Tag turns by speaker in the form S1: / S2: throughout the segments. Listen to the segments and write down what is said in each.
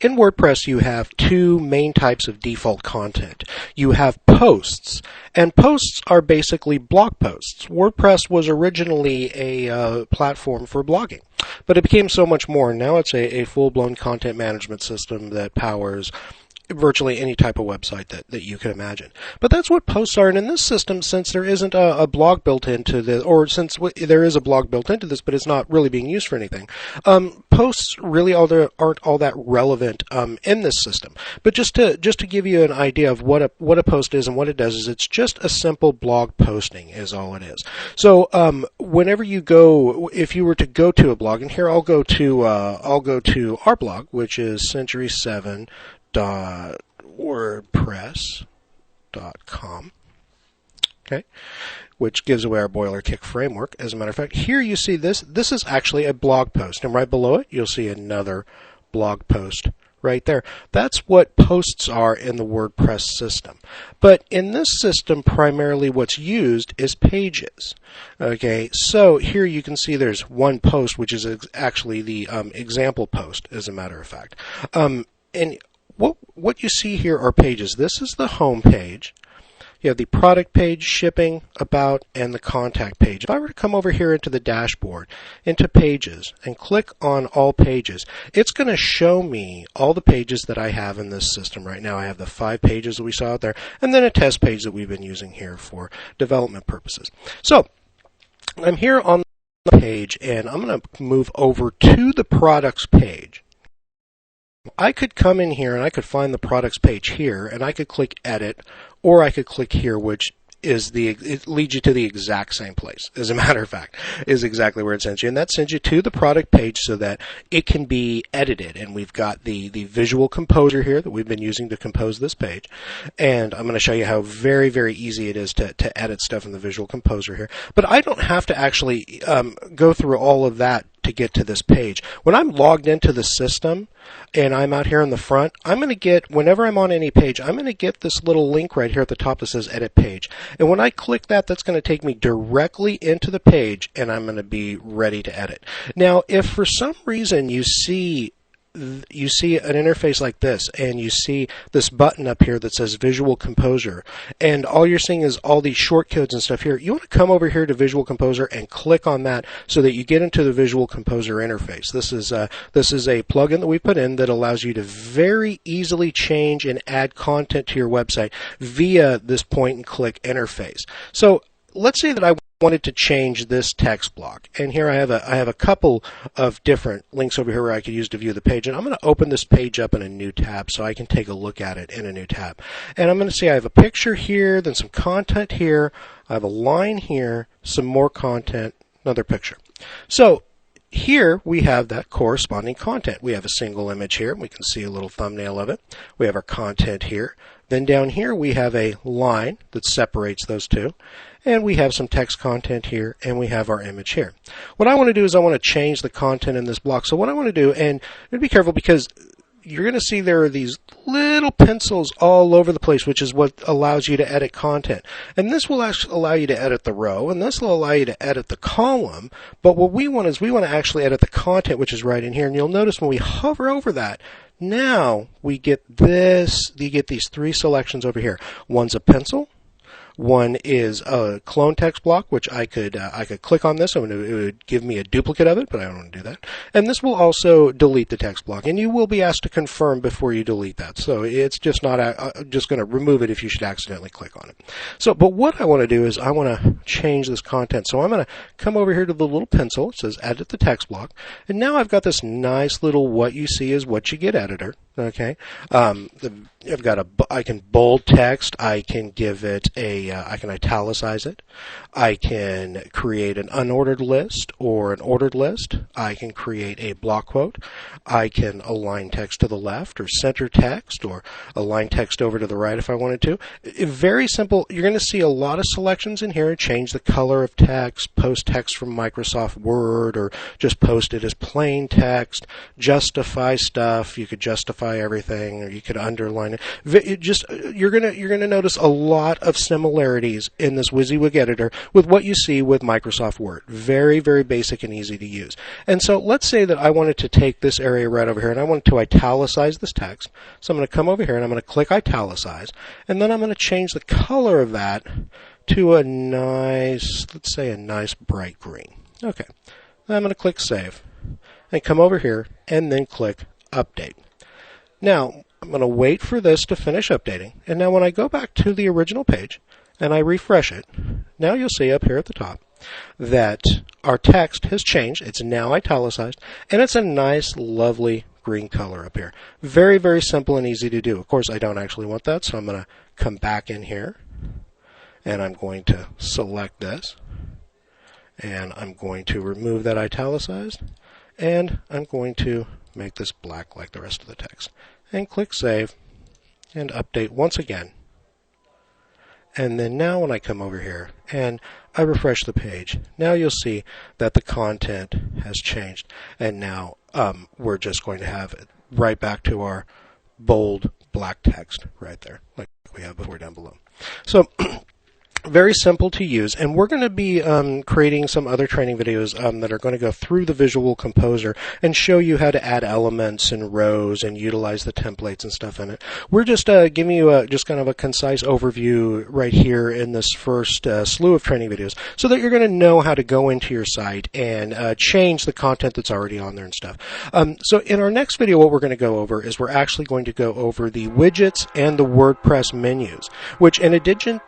S1: in WordPress you have two main types of default content. You have posts, and posts are basically blog posts. WordPress was originally a platform for blogging, but it became so much more. Now it's a full-blown content management system that powers virtually any type of website that you can imagine. But that's what posts are, and in this system, since there isn't a blog built into this, or since there is a blog built into this, but it's not really being used for anything, posts really aren't all that relevant in this system. But just to give you an idea of what a post is and what it does, is it's just a simple blog posting is all it is. So whenever you go, if you were to go to a blog, and here I'll go to our blog, which is century7.wordpress.com, okay, which gives away our BoilerKit framework. As a matter of fact, here you see this is actually a blog post, and right below it you'll see another blog post right there. That's what posts are in the WordPress system. But in this system, primarily what's used is pages. Okay, so here you can see there's one post, which is actually the example post, as a matter of fact. And what you see here are pages. This is the home page. You have the product page, shipping, about, and the contact page. If I were to come over here into the dashboard, into pages, and click on all pages, it's going to show me all the pages that I have in this system right now. I have the 5 pages that we saw out there, and then a test page that we've been using here for development purposes. So I'm here on the page, and I'm going to move over to the products page. I could come in here and I could find the products page here, and I could click edit, or I could click here, which is it leads you to the exact same place. As a matter of fact, is exactly where it sends you, and that sends you to the product page so that it can be edited. And we've got the Visual Composer here that we've been using to compose this page, and I'm going to show you how very, very easy it is to edit stuff in the Visual Composer here. But I don't have to actually go through all of that to get to this page. When I'm logged into the system and I'm out here in the front, I'm going to get, whenever I'm on any page, I'm going to get this little link right here at the top that says Edit Page. And when I click that, that's going to take me directly into the page, and I'm going to be ready to edit. Now, if for some reason you see an interface like this, and you see this button up here that says Visual Composer, and all you're seeing is all these shortcodes and stuff here, you want to come over here to Visual Composer and click on that so that you get into the Visual Composer interface. This is a plugin that we put in that allows you to very easily change and add content to your website via this point and click interface. So let's say that I wanted to change this text block, and here I have a couple of different links over here where I could use to view the page, and I'm going to open this page up in a new tab so I can take a look at it in a new tab. And I'm going to see I have a picture here, then some content here, I have a line here, some more content, another picture. So here we have that corresponding content. We have a single image here. We can see a little thumbnail of it. We have our content here. Then down here we have a line that separates those two. And we have some text content here, and we have our image here. What I want to do is I want to change the content in this block. So what I want to do, and be careful because you're going to see there are these little pencils all over the place, which is what allows you to edit content. And this will actually allow you to edit the row, and this will allow you to edit the column. But what we want is we want to actually edit the content, which is right in here. And you'll notice when we hover over that, now we get this, you get these 3 selections over here. One's a pencil. One is a clone text block, which I could click on this and it would give me a duplicate of it, but I don't want to do that. And this will also delete the text block, and you will be asked to confirm before you delete that. So it's just not just going to remove it if you should accidentally click on it. So, but what I want to do is I want to change this content. So I'm going to come over here to the little pencil. It says Edit the Text Block, and now I've got this nice little what you see is what you get editor. Okay, I can bold text. I can give it I can italicize it. I can create an unordered list or an ordered list. I can create a block quote. I can align text to the left or center text or align text over to the right if I wanted to. Very simple. You're going to see a lot of selections in here. Change the color of text, post text from Microsoft Word, or just post it as plain text, justify stuff. You could justify specify everything, or you could underline it. You're gonna notice a lot of similarities in this WYSIWYG editor with what you see with Microsoft Word. Very, very basic and easy to use. And so let's say that I wanted to take this area right over here and I wanted to italicize this text. So I'm going to come over here and I'm going to click italicize, and then I'm going to change the color of that to a nice, let's say a nice bright green. Okay. Then I'm going to click Save and come over here and then click Update. Now, I'm going to wait for this to finish updating. And now when I go back to the original page and I refresh it, now you'll see up here at the top that our text has changed. It's now italicized, and it's a nice, lovely green color up here. Very, very simple and easy to do. Of course, I don't actually want that, so I'm going to come back in here, and I'm going to select this, and I'm going to remove that italicized, and I'm going to make this black like the rest of the text. And click Save, and update once again. And then now when I come over here and I refresh the page, now you'll see that the content has changed. And now we're just going to have it right back to our bold black text right there, like we have before down below. So very simple to use, and we're going to be creating some other training videos that are going to go through the Visual Composer and show you how to add elements and rows and utilize the templates and stuff in it. We're just giving you just kind of a concise overview right here in this first slew of training videos, so that you're going to know how to go into your site and change the content that's already on there and stuff. So in our next video, what we're going to go over is we're actually going to go over the widgets and the WordPress menus, which in addition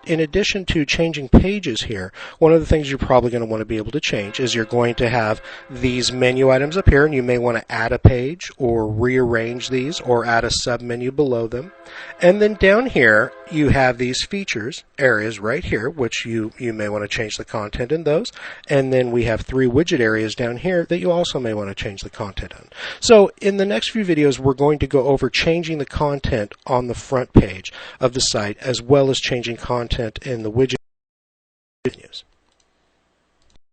S1: to changing pages here, one of the things you're probably going to want to be able to change is you're going to have these menu items up here, and you may want to add a page or rearrange these or add a sub-menu below them. And then down here you have these features areas right here, which you may want to change the content in those. And then we have 3 widget areas down here that you also may want to change the content on. So in the next few videos, we're going to go over changing the content on the front page of the site, as well as changing content in the widget menus.